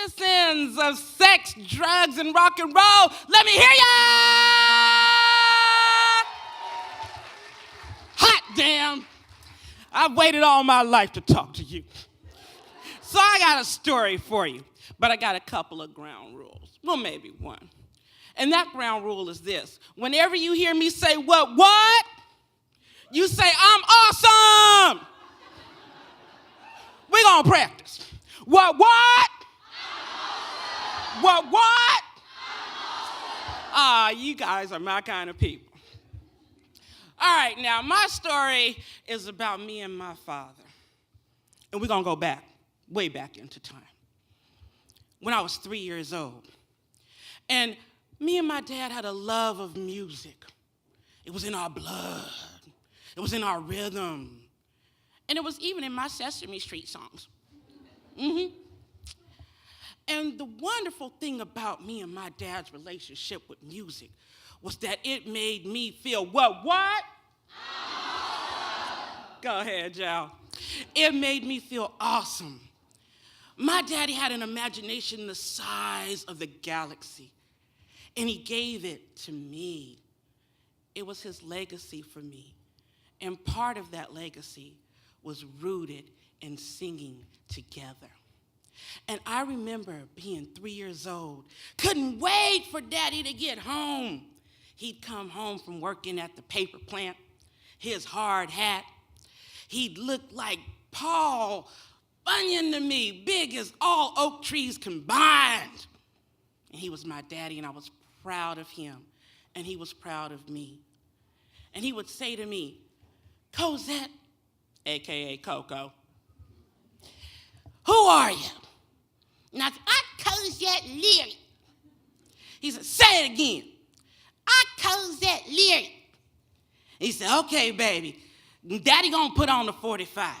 citizens of sex, drugs, and rock and roll, let me hear ya! Hot damn. I've waited all my life to talk to you. So I got a story for you, but I got a couple of ground rules. Well, maybe one. And that ground rule is this. Whenever you hear me say, what? You say, I'm awesome. We're going to practice. What? What? You guys are my kind of people. All right, now my story is about me and my father. And we're going to go back, way back into time. When I was 3 years old. And me and my dad had a love of music. It was in our blood. It was in our rhythm. And it was even in my Sesame Street songs. And the wonderful thing about me and my dad's relationship with music was that it made me feel what? Go ahead, y'all. It made me feel awesome. My daddy had an imagination the size of the galaxy, and he gave it to me. It was his legacy for me, and part of that legacy was rooted in singing together. And I remember being 3 years old, couldn't wait for Daddy to get home. He'd come home from working at the paper plant, his hard hat. He'd look like Paul Bunyan to me, big as all oak trees combined. And he was my daddy, and I was proud of him, and he was proud of me. And he would say to me, Cosette, a.k.a. Coco, who are you? And I said, I'm Cosette Leary. He said, say it again. I'm Cosette Leary. He said, okay, baby, Daddy gonna put on the 45,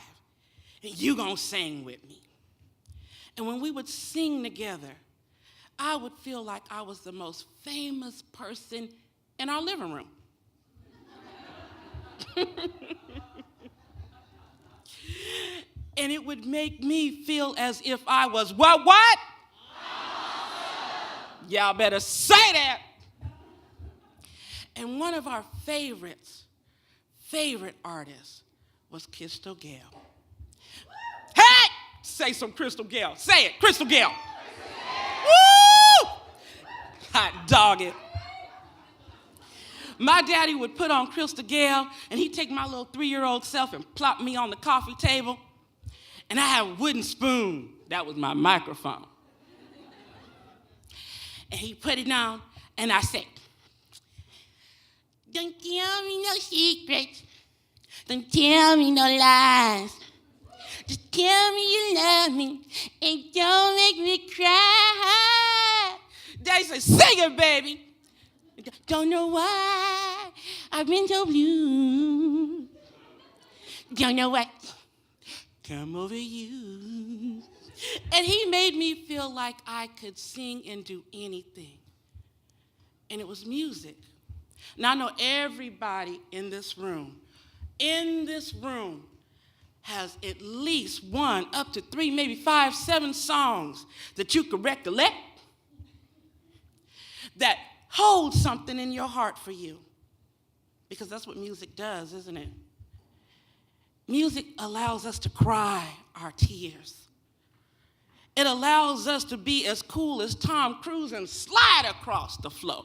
and you gonna sing with me. And when we would sing together, I would feel like I was the most famous person in our living room. And it would make me feel as if I was what? Y'all better say that. And one of our favorite artists was Crystal Gale. Hey! Say some Crystal Gale. Say it, Crystal Gale. Woo! Hot dog it. My daddy would put on Crystal Gale, and he'd take my little 3-year-old self and plop me on the coffee table. And I had a wooden spoon. That was my microphone. And he put it on, and I said, don't tell me no secrets. Don't tell me no lies. Just tell me you love me, and don't make me cry. Daddy said, sing it, baby. Don't know why I've been so blue. Don't know what come over you. And he made me feel like I could sing and do anything. And it was music. Now I know everybody in this room has at least 1, up to 3, maybe 5, 7 songs that you could recollect that hold something in your heart for you. Because that's what music does, isn't it? Music allows us to cry our tears. It allows us to be as cool as Tom Cruise and slide across the floor.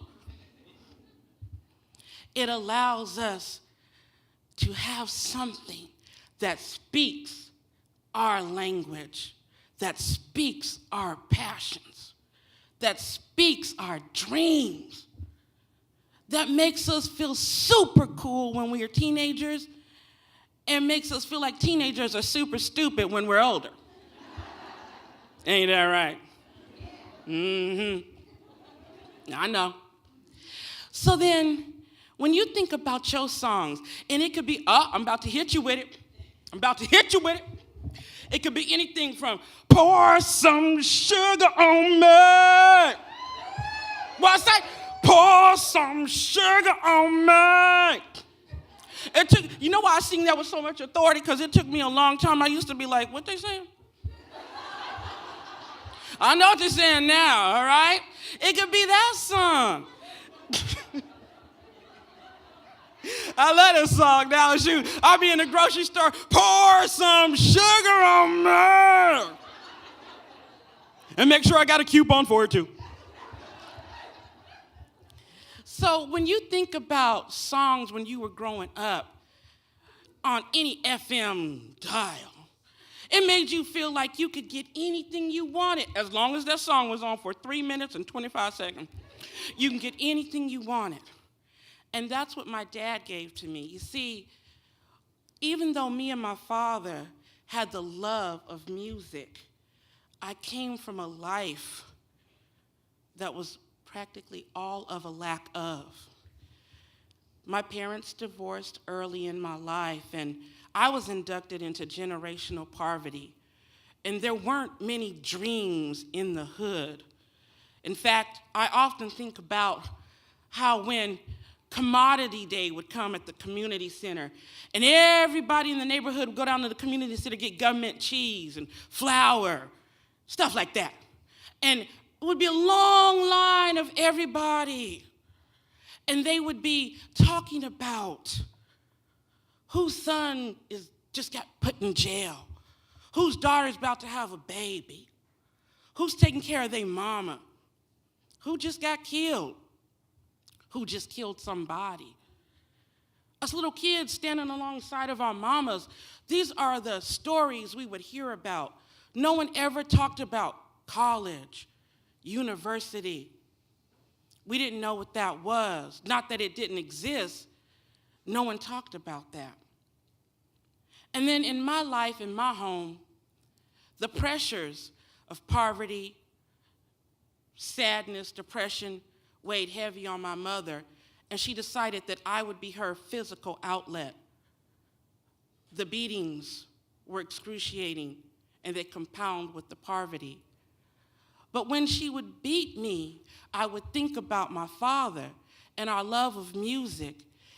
It allows us to have something that speaks our language, that speaks our passions, that speaks our dreams, that makes us feel super cool when we are teenagers and makes us feel like teenagers are super stupid when we're older. Ain't that right? I know. So then, when you think about your songs, and it could be, I'm about to hit you with it. It could be anything from, pour some sugar on me. What I say? Pour some sugar on me. You know why I sing that with so much authority? Because it took me a long time. I used to be like, what they saying? I know what you're saying now, all right? It could be that song. I love this song now. Shoot, I'll be in the grocery store, pour some sugar on me. And make sure I got a coupon for it too. So when you think about songs when you were growing up on any FM dial, it made you feel like you could get anything you wanted as long as that song was on for 3 minutes and 25 seconds. You can get anything you wanted. And that's what my dad gave to me. You see, even though me and my father had the love of music, I came from a life that was practically all of a lack of. My parents divorced early in my life, and I was inducted into generational poverty. And there weren't many dreams in the hood. In fact, I often think about how when commodity day would come at the community center, and everybody in the neighborhood would go down to the community center to get government cheese and flour, stuff like that. And it would be a long line of everybody. And they would be talking about whose son just got put in jail, whose daughter's about to have a baby, who's taking care of their mama, who just got killed, who just killed somebody. Us little kids standing alongside of our mamas, these are the stories we would hear about. No one ever talked about college, university. We didn't know what that was. Not that it didn't exist. No one talked about that. And then in my life, in my home, the pressures of poverty, sadness, depression weighed heavy on my mother, and she decided that I would be her physical outlet. The beatings were excruciating, and they compound with the poverty. But when she would beat me, I would think about my father and our love of music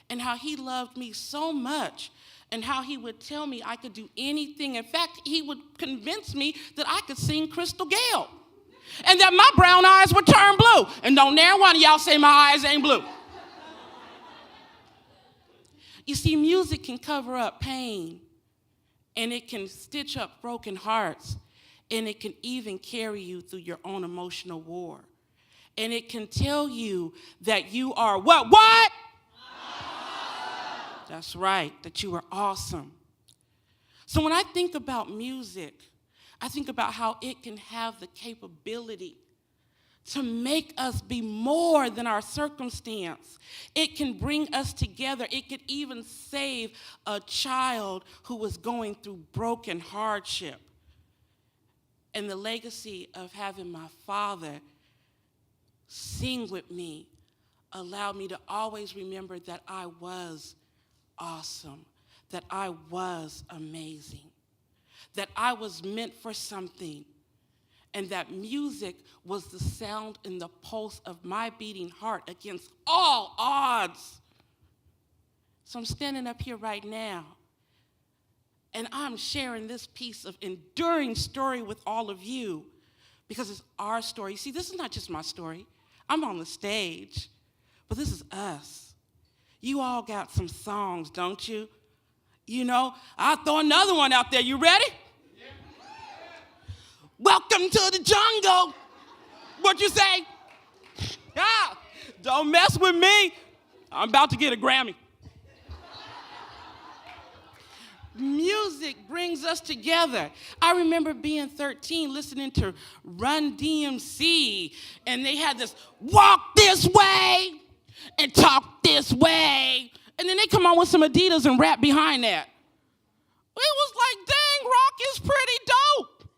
and how he loved me so much and how he would tell me I could do anything. In fact, he would convince me that I could sing Crystal Gale and that my brown eyes would turn blue. And don't dare one of y'all say my eyes ain't blue. You see, music can cover up pain, and it can stitch up broken hearts, and it can even carry you through your own emotional war. And it can tell you that you are what? What? That's right, that you are awesome. So when I think about music, I think about how it can have the capability to make us be more than our circumstance. It can bring us together. It could even save a child who was going through broken hardship. And the legacy of having my father sing with me allowed me to always remember that I was awesome, that I was amazing, that I was meant for something, and that music was the sound and the pulse of my beating heart against all odds. So I'm standing up here right now, and I'm sharing this piece of enduring story with all of you because it's our story. See, this is not just my story. I'm on the stage, but this is us. You all got some songs, don't you? You know, I'll throw another one out there. You ready? Yeah. Welcome to the jungle. What you say? Ah, don't mess with me. I'm about to get a Grammy. Music brings us together. I remember being 13, listening to Run DMC, and they had this walk this way and talk this way. And then they come on with some Adidas and rap behind that. It was like, dang, rock is pretty dope.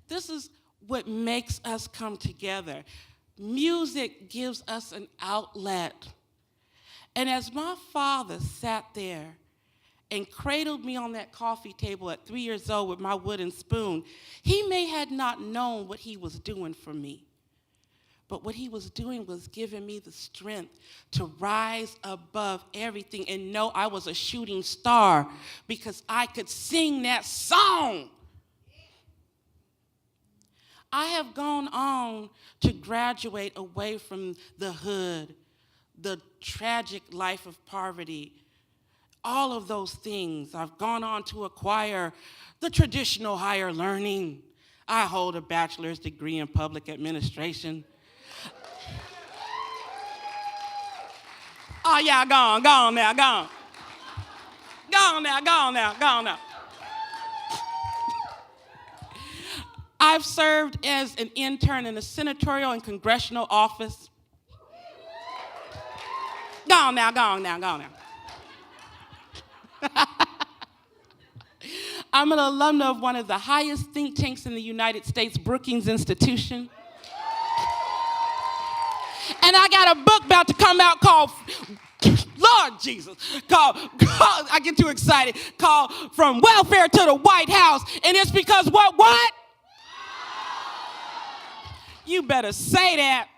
This is what makes us come together. Music gives us an outlet. And as my father sat there and cradled me on that coffee table at 3 years old with my wooden spoon, he may have not known what he was doing for me. But what he was doing was giving me the strength to rise above everything and know I was a shooting star because I could sing that song. I have gone on to graduate away from the hood, the tragic life of poverty, all of those things. I've gone on to acquire the traditional higher learning. I hold a bachelor's degree in public administration. Oh, yeah, go on now, go on. Go on now. I've served as an intern in a senatorial and congressional office. Go on now. I'm an alumna of one of the highest think tanks in the United States, Brookings Institution. And I got a book about to come out called, Lord Jesus, called I get too excited, called From Welfare to the White House. And it's because what? You better say that.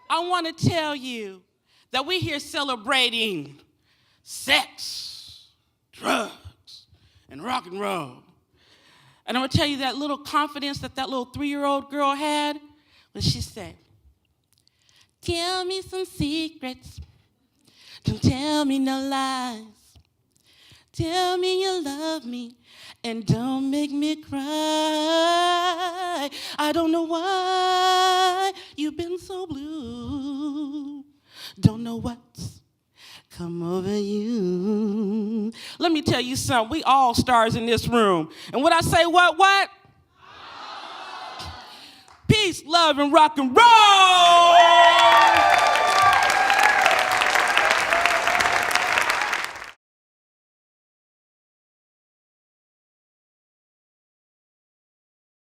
I want to tell you that we're here celebrating sex, drugs, and rock and roll. And I'm going to tell you that little confidence that little 3-year-old girl had when she said, tell me some secrets. Don't tell me no lies. Tell me you love me and don't make me cry. I don't know why you've been so blue. Don't know what's come over you. Let me tell you something. We all stars in this room. And when I say what? Peace, love, and rock and roll.